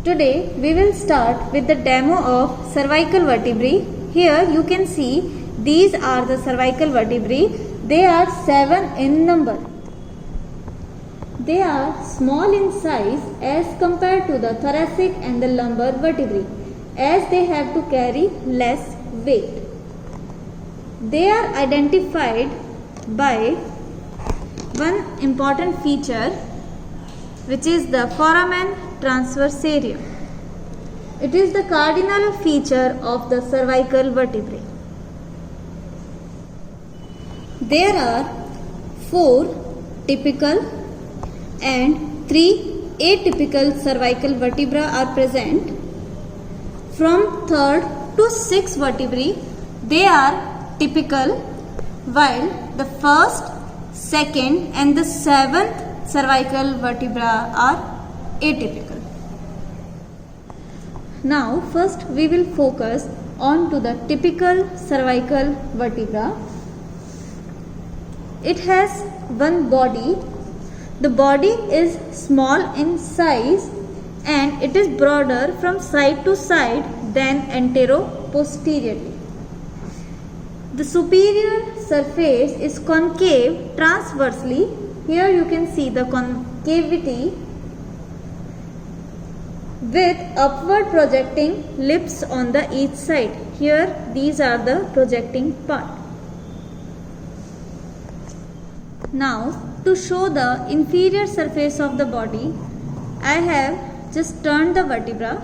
Today we will start with the demo of cervical vertebrae. Here you can see these are the cervical vertebrae. They are 7 in number. They are small in size as compared to the thoracic and the lumbar vertebrae, as they have to carry less weight. They are identified by one important feature, which is the foramen transversarium. It is the cardinal feature of the cervical vertebrae. There are 4 typical and 3 atypical cervical vertebrae are present. From 3rd to 6th vertebrae, they are typical, while the 1st, 2nd and the 7th cervical vertebrae are atypical. Now first we will focus on to the typical cervical vertebra. It has one body. The body is small in size and it is broader from side to side than antero-posteriorly. The superior surface is concave transversely. Here you can see the concavity with upward projecting lips on the each side. Here these are the projecting part. Now to show the inferior surface of the body, I have just turned the vertebra.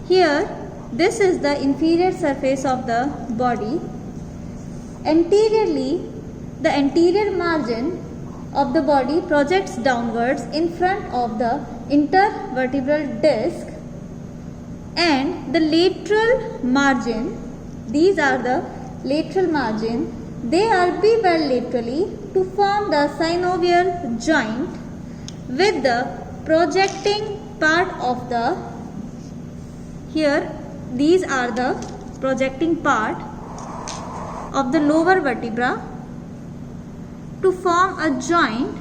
Here this is the inferior surface of the body. Anteriorly, the anterior margin of the body projects downwards in front of the intervertebral disc, and the lateral margin, these are the lateral margin, they are bilaterally to form the synovial joint with the projecting part of the, here these are the projecting part of the lower vertebra to form a joint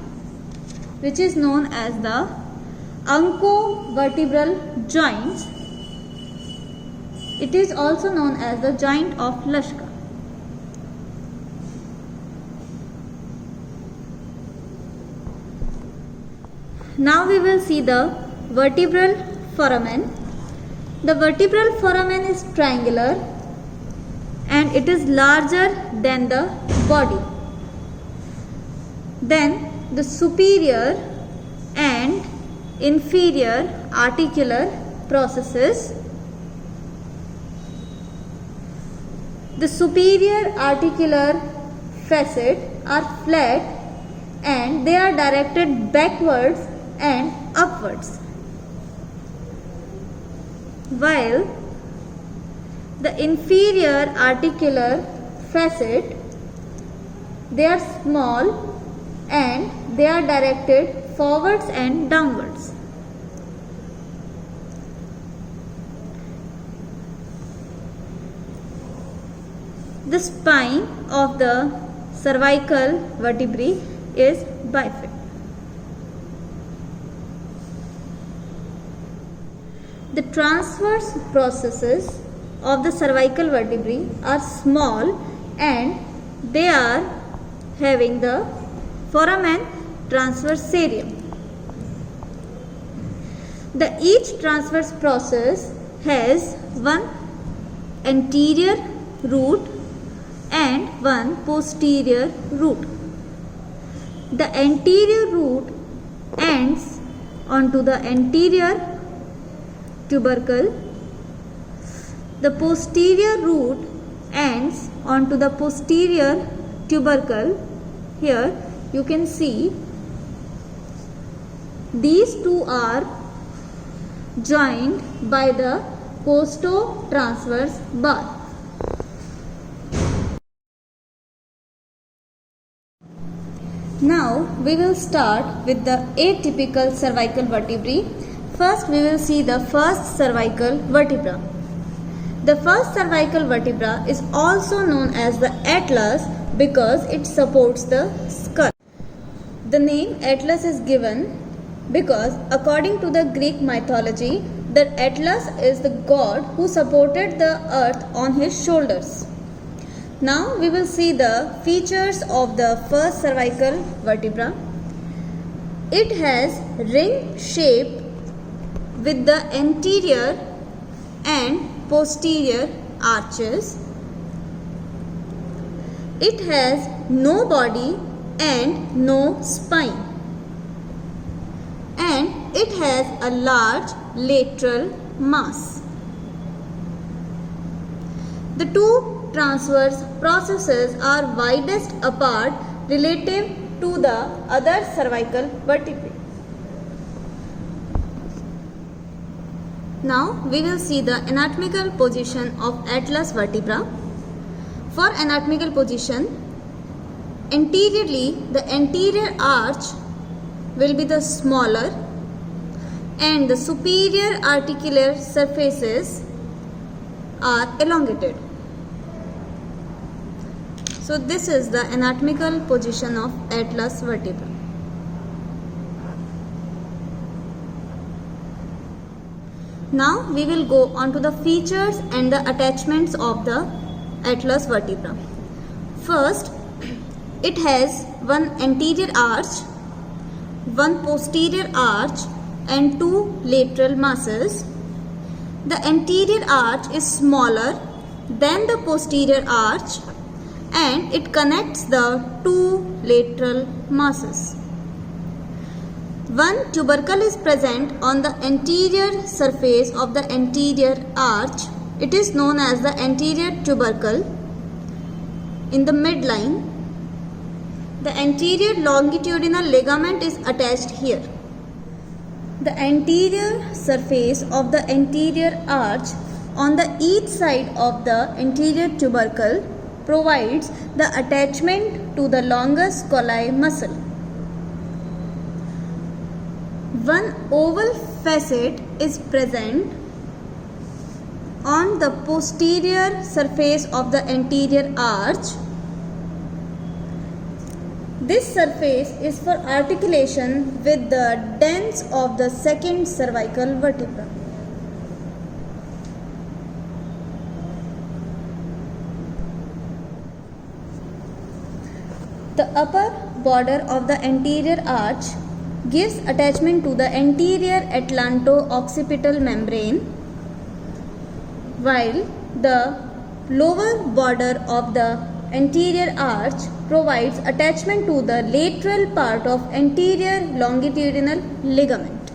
which is known as the ancovertebral joints. It is also known as the joint of Luschka. Now we will see the vertebral foramen. The vertebral foramen is triangular and it is larger than the body. Then the superior and inferior articular processes. The superior articular facets are flat and they are directed backwards and upwards, while the inferior articular facet, they are small and they are directed forwards and downwards. The spine of the cervical vertebrae is bifid. The transverse processes of the cervical vertebrae are small and they are having the foramen transversarium. Each transverse process has one anterior root and one posterior root. The anterior root ends onto the anterior tubercle. The posterior root ends onto the posterior tubercle. Here you can see these two are joined by the costotransverse bar. Now we will start with the atypical cervical vertebrae. First we will see the first cervical vertebra. The first cervical vertebra is also known as the atlas because it supports the skull. The name Atlas is given because according to the Greek mythology, The Atlas is the god who supported the earth on his shoulders. Now we will see the features of the first cervical vertebra. It has ring shape with the anterior and posterior arches. It has no body and no spine. And it has a large lateral mass. The two transverse processes are widest apart relative to the other cervical vertebrae. Now we will see the anatomical position of atlas vertebra. For anatomical position, anteriorly the anterior arch will be the smaller and the superior articular surfaces are elongated. So this is the anatomical position of atlas vertebra. Now we will go on to the features and the attachments of the atlas vertebra. First, it has one anterior arch, one posterior arch and two lateral masses. The anterior arch is smaller than the posterior arch and it connects the two lateral masses. One tubercle is present on the anterior surface of the anterior arch. It is known as the anterior tubercle. In the midline, the anterior longitudinal ligament is attached here. The anterior surface of the anterior arch on the each side of the anterior tubercle provides the attachment to the longus colli muscle. One oval facet is present on the posterior surface of the anterior arch. This surface is for articulation with the dens of the second cervical vertebra. The upper border of the anterior arch gives attachment to the anterior atlanto-occipital membrane, while the lower border of the anterior arch provides attachment to the lateral part of anterior longitudinal ligament.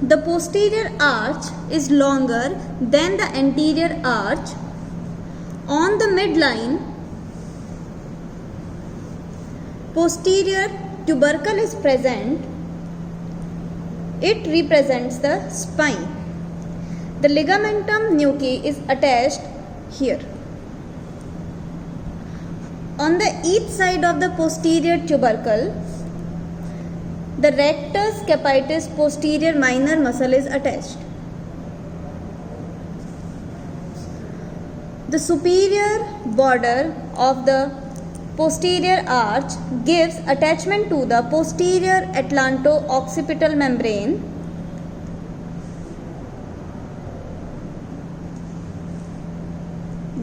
The posterior arch is longer than the anterior arch. On the midline, posterior tubercle is present. It represents the spine. The ligamentum nuchae is attached here. On the each side of the posterior tubercle, the rectus capitis posterior minor muscle is attached. The superior border of the posterior arch gives attachment to the posterior atlanto-occipital membrane.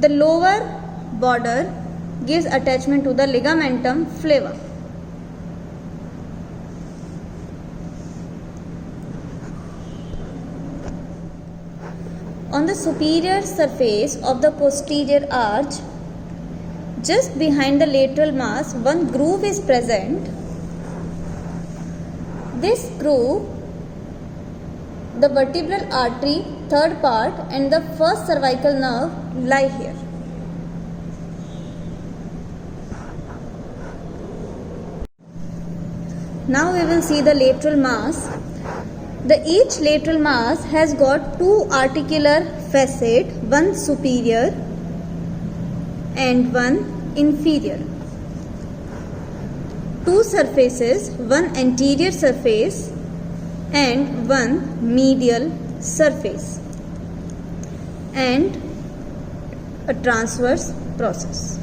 The lower border gives attachment to the ligamentum flava. On the superior surface of the posterior arch, just behind the lateral mass, one groove is present. This groove, the vertebral artery, third part, and the first cervical nerve lie here. Now we will see the lateral mass. Each lateral mass has got two articular facets, one superior and one inferior. Two surfaces, one anterior surface and one medial surface, and a transverse process.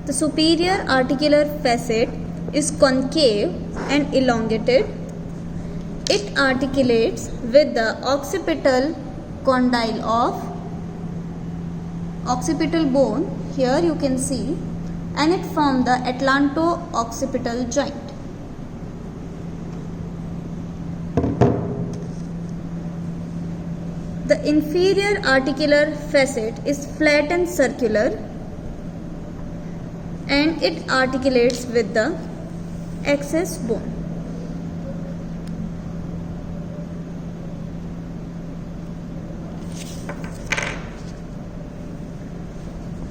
The superior articular facet is concave and elongated. It articulates with the occipital condyle of occipital bone, here you can see, and it forms the atlanto-occipital joint. The inferior articular facet is flat and circular, and it articulates with the axis bone.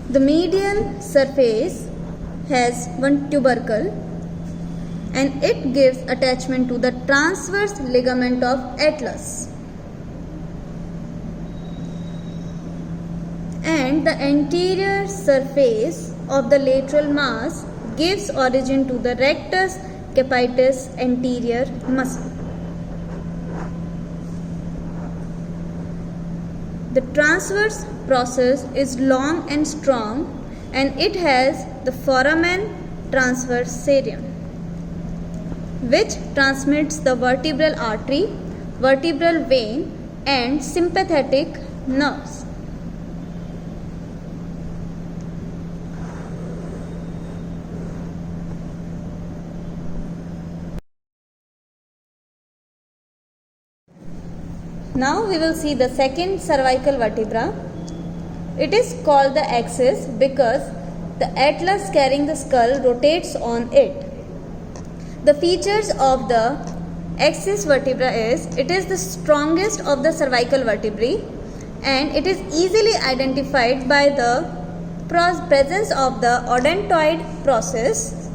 The medial surface has one tubercle, and it gives attachment to the transverse ligament of atlas. And the anterior surface of the lateral mass gives origin to the rectus capitis anterior muscle. The transverse process is long and strong, and it has the foramen transversarium, which transmits the vertebral artery, vertebral vein, and sympathetic nerves. Now we will see the second cervical vertebra. It is called the axis because the atlas carrying the skull rotates on it. The features of the axis vertebra is, it is the strongest of the cervical vertebrae, and it is easily identified by the presence of the odontoid process.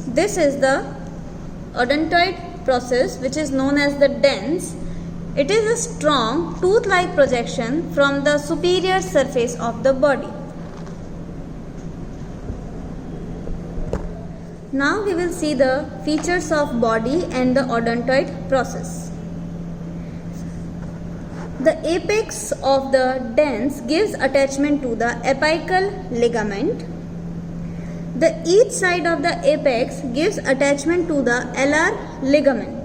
This is the odontoid process, which is known as the dens. It is a strong tooth-like projection from the superior surface of the body. Now we will see the features of body and the odontoid process. The apex of the dens gives attachment to the apical ligament. The each side of the apex gives attachment to the alar ligament.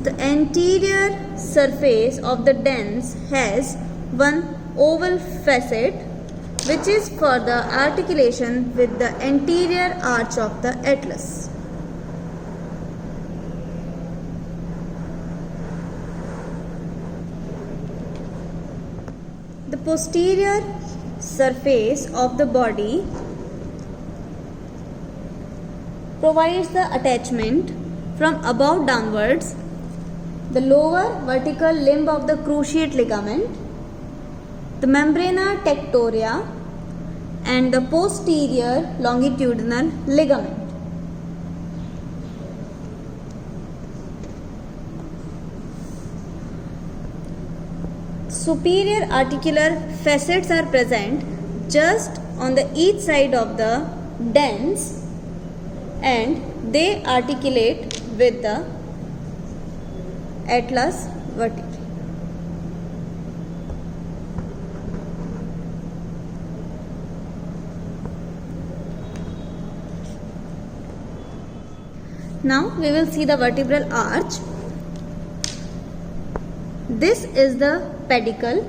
The anterior surface of the dens has one oval facet, which is for the articulation with the anterior arch of the atlas. The posterior surface of the body provides the attachment from above downwards, the lower vertical limb of the cruciate ligament, the membrana tectoria, and the posterior longitudinal ligament. Superior articular facets are present just on the each side of the dens, and they articulate with the atlas vertebrae. Now we will see the vertebral arch. This is the pedicle,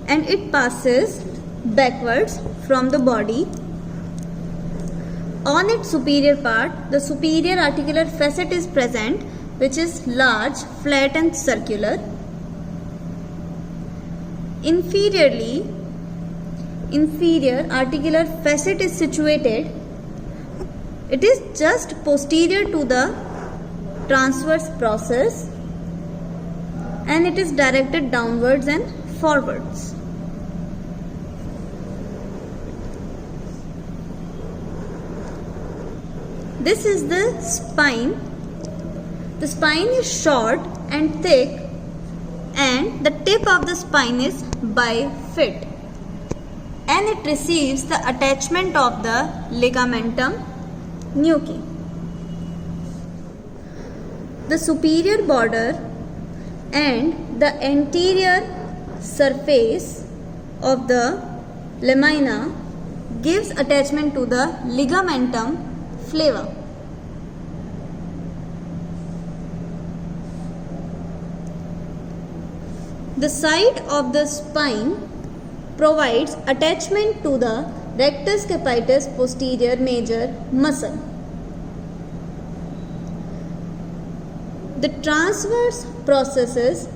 and it passes backwards from the body. On its superior part, the superior articular facet is present, which is large, flat and circular. Inferior articular facet is situated. It is just posterior to the transverse process, and it is directed downwards and forwards. This is the spine. The spine is short and thick, and the tip of the spine is bifid, and it receives the attachment of the ligamentum nuchae. The superior border and the anterior surface of the lamina gives attachment to the ligamentum flava. The side of the spine provides attachment to the rectus capitis posterior major muscle. The transverse processes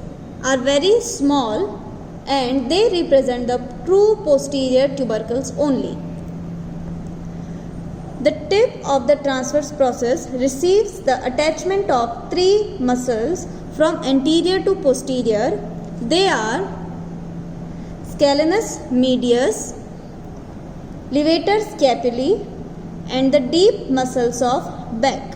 are very small and they represent the true posterior tubercles only. The tip of the transverse process receives the attachment of three muscles from anterior to posterior. They are scalenus medius, levator scapulae, and the deep muscles of back.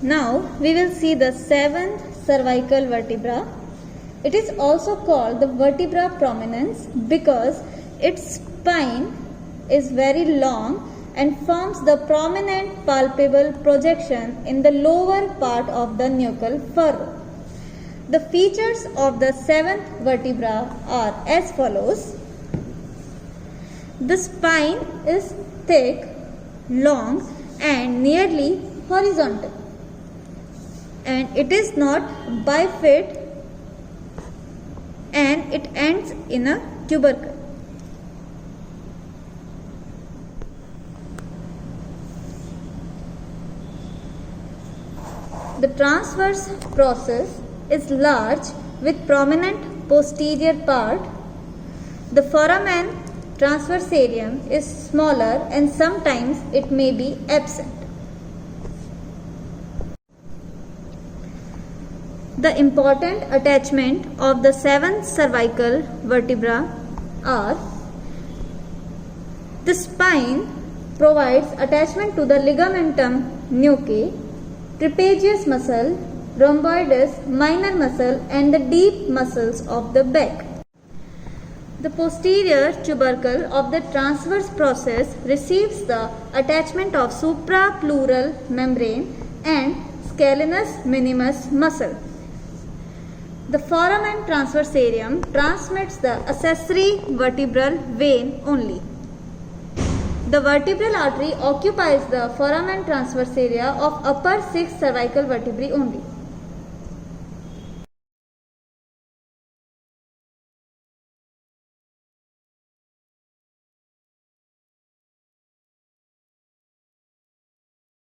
Now we will see the seventh cervical vertebra. It is also called the vertebra prominens because its spine is very long and forms the prominent palpable projection in the lower part of the nuchal furrow. The features of the seventh vertebra are as follows. The spine is thick, long and nearly horizontal, and it is not bifid and it ends in a tubercle. The transverse process is large with prominent posterior part. The foramen transversarium is smaller and sometimes it may be absent. The important attachment of the seventh cervical vertebra are: the spine provides attachment to the ligamentum nuchae, trapezius muscle, rhomboides minor muscle, and the deep muscles of the back. The posterior tubercle of the transverse process receives the attachment of suprapleural membrane and scalenus minimus muscle. The foramen transversarium transmits the accessory vertebral vein only. The vertebral artery occupies the foramen transverse area of upper 6 cervical vertebrae only.